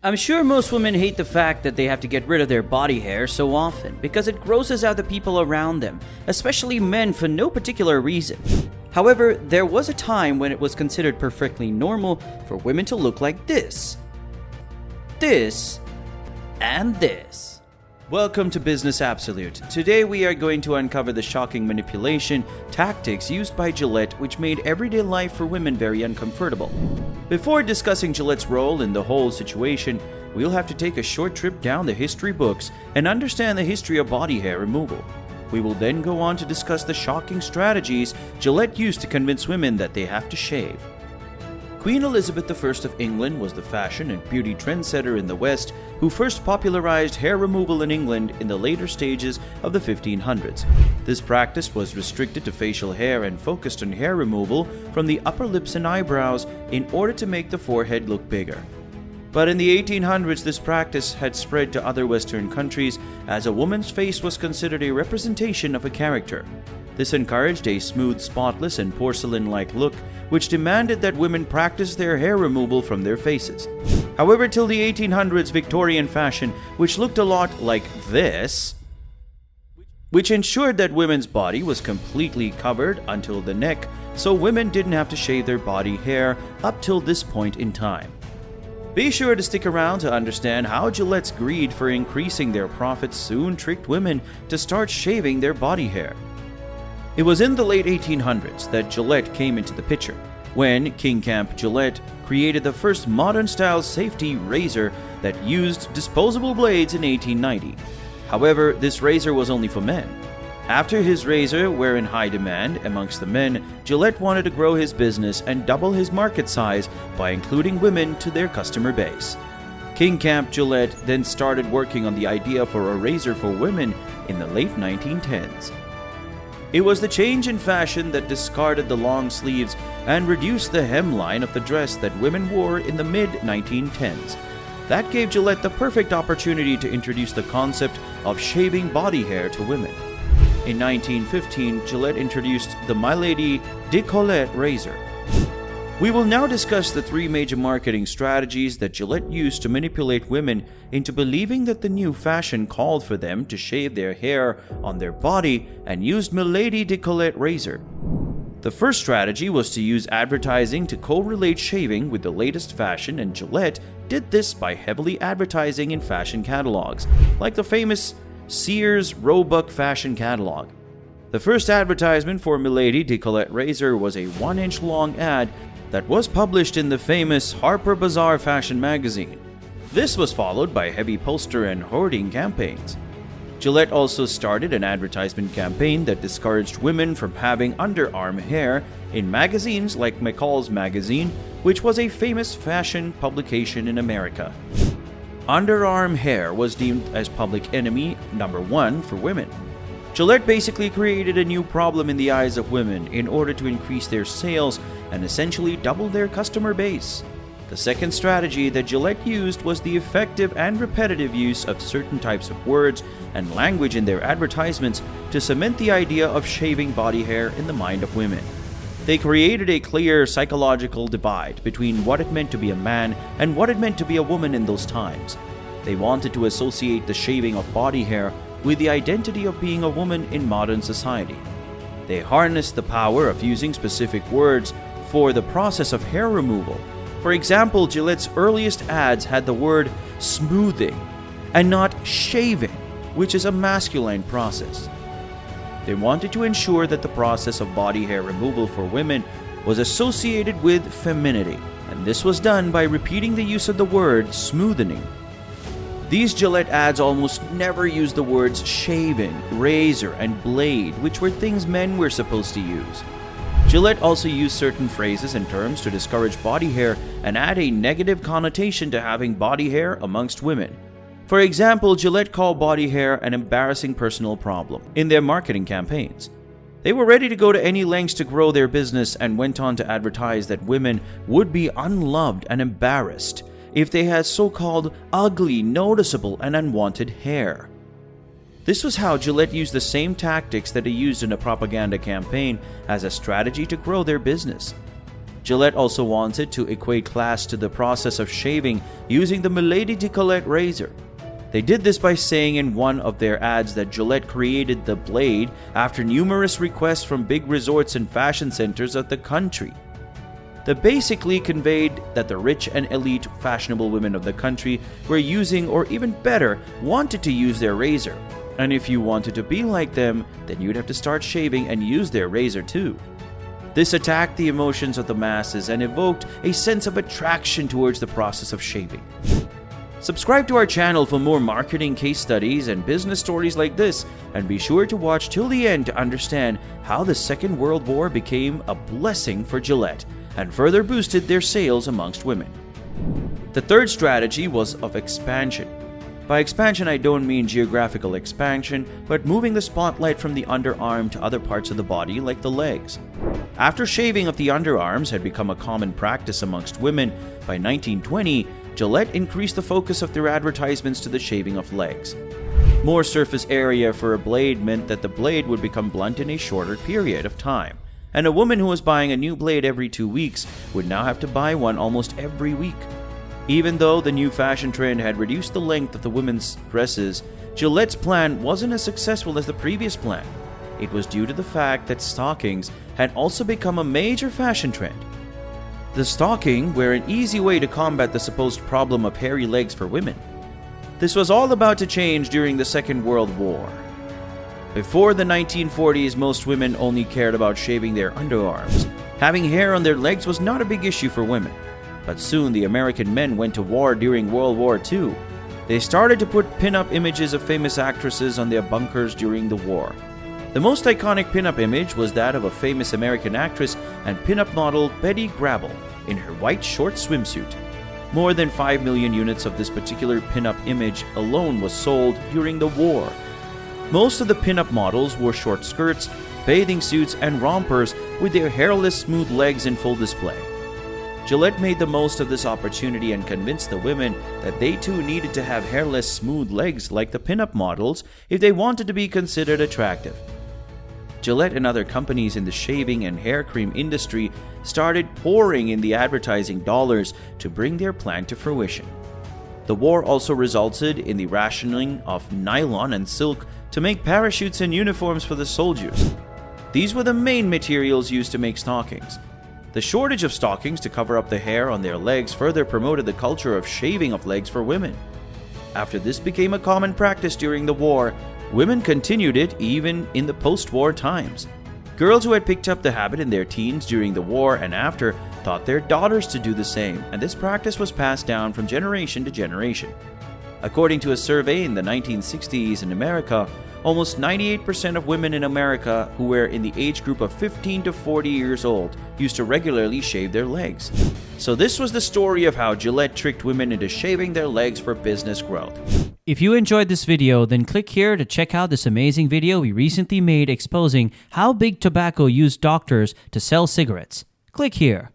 I'm sure most women hate the fact that they have to get rid of their body hair so often because it grosses out the people around them, especially men, for no particular reason. However, there was a time when it was considered perfectly normal for women to look like this, and this. Welcome to Business Absolute. Today we are going to uncover the shocking manipulation tactics used by Gillette which made everyday life for women very uncomfortable. Before discussing Gillette's role in the whole situation, we'll have to take a short trip down the history books and understand the history of body hair removal. We will then go on to discuss the shocking strategies Gillette used to convince women that they have to shave. Queen Elizabeth I of England was the fashion and beauty trendsetter in the West who first popularized hair removal in England in the later stages of the 1500s. This practice was restricted to facial hair and focused on hair removal from the upper lips and eyebrows in order to make the forehead look bigger. But in the 1800s, this practice had spread to other Western countries as a woman's face was considered a representation of a character. This encouraged a smooth, spotless, and porcelain-like look, which demanded that women practice their hair removal from their faces. However, till the 1800s, Victorian fashion, which looked a lot like this, which ensured that women's body was completely covered until the neck, so women didn't have to shave their body hair up till this point in time. Be sure to stick around to understand how Gillette's greed for increasing their profits soon tricked women to start shaving their body hair. It was in the late 1800s that Gillette came into the picture, when King Camp Gillette created the first modern-style safety razor that used disposable blades in 1890. However, this razor was only for men. After his razor were in high demand amongst the men, Gillette wanted to grow his business and double his market size by including women to their customer base. King Camp Gillette then started working on the idea for a razor for women in the late 1910s. It was the change in fashion that discarded the long sleeves and reduced the hemline of the dress that women wore in the mid-1910s. That gave Gillette the perfect opportunity to introduce the concept of shaving body hair to women. In 1915, Gillette introduced the Milady Decollete razor. We will now discuss the three major marketing strategies that Gillette used to manipulate women into believing that the new fashion called for them to shave their hair on their body and used Milady Decollete razor. The first strategy was to use advertising to correlate shaving with the latest fashion, and Gillette did this by heavily advertising in fashion catalogs, like the famous Sears Roebuck fashion catalog. The first advertisement for Milady Decollete razor was a 1-inch long ad that was published in the famous Harper Bazaar fashion magazine. This was followed by heavy poster and hoarding campaigns. Gillette also started an advertisement campaign that discouraged women from having underarm hair in magazines like McCall's Magazine, which was a famous fashion publication in America. Underarm hair was deemed as public enemy number 1 for women. Gillette basically created a new problem in the eyes of women in order to increase their sales and essentially double their customer base. The second strategy that Gillette used was the effective and repetitive use of certain types of words and language in their advertisements to cement the idea of shaving body hair in the mind of women. They created a clear psychological divide between what it meant to be a man and what it meant to be a woman in those times. They wanted to associate the shaving of body hair with the identity of being a woman in modern society. They harnessed the power of using specific words for the process of hair removal. For example, Gillette's earliest ads had the word smoothing and not shaving, which is a masculine process. They wanted to ensure that the process of body hair removal for women was associated with femininity, and this was done by repeating the use of the word smoothening. These Gillette ads almost never used the words shaving, razor, and blade, which were things men were supposed to use. Gillette also used certain phrases and terms to discourage body hair and add a negative connotation to having body hair amongst women. For example, Gillette called body hair an embarrassing personal problem in their marketing campaigns. They were ready to go to any lengths to grow their business and went on to advertise that women would be unloved and embarrassed if they had so-called ugly, noticeable, and unwanted hair. This was how Gillette used the same tactics that they used in a propaganda campaign as a strategy to grow their business. Gillette also wanted to equate class to the process of shaving using the Milady de Colette razor. They did this by saying in one of their ads that Gillette created the blade after numerous requests from big resorts and fashion centers of the country. They basically conveyed that the rich and elite fashionable women of the country were using, or even better, wanted to use their razor. And if you wanted to be like them, then you'd have to start shaving and use their razor too. This attacked the emotions of the masses and evoked a sense of attraction towards the process of shaving. Subscribe to our channel for more marketing case studies and business stories like this, and be sure to watch till the end to understand how the Second World War became a blessing for Gillette and further boosted their sales amongst women. The third strategy was of expansion. By expansion, I don't mean geographical expansion, but moving the spotlight from the underarm to other parts of the body like the legs. After shaving of the underarms had become a common practice amongst women, by 1920, Gillette increased the focus of their advertisements to the shaving of legs. More surface area for a blade meant that the blade would become blunt in a shorter period of time, and a woman who was buying a new blade every 2 weeks would now have to buy one almost every week. Even though the new fashion trend had reduced the length of the women's dresses, Gillette's plan wasn't as successful as the previous plan. It was due to the fact that stockings had also become a major fashion trend. The stocking were an easy way to combat the supposed problem of hairy legs for women. This was all about to change during the Second World War. Before the 1940s, most women only cared about shaving their underarms. Having hair on their legs was not a big issue for women. But soon the American men went to war during World War II. They started to put pin-up images of famous actresses on their bunkers during the war. The most iconic pin-up image was that of a famous American actress and pin-up model Betty Grable in her white short swimsuit. More than 5 million units of this particular pin-up image alone was sold during the war. Most of the pin-up models wore short skirts, bathing suits, and rompers with their hairless smooth legs in full display. Gillette made the most of this opportunity and convinced the women that they too needed to have hairless smooth legs like the pin-up models if they wanted to be considered attractive. Gillette and other companies in the shaving and hair cream industry started pouring in the advertising dollars to bring their plan to fruition. The war also resulted in the rationing of nylon and silk to make parachutes and uniforms for the soldiers. These were the main materials used to make stockings. The shortage of stockings to cover up the hair on their legs further promoted the culture of shaving of legs for women. After this became a common practice during the war, women continued it even in the post-war times. Girls who had picked up the habit in their teens during the war and after taught their daughters to do the same, and this practice was passed down from generation to generation. According to a survey in the 1960s in America, almost 98% of women in America who were in the age group of 15 to 40 years old used to regularly shave their legs. So this was the story of how Gillette tricked women into shaving their legs for business growth. If you enjoyed this video, then click here to check out this amazing video we recently made exposing how Big Tobacco used doctors to sell cigarettes. Click here.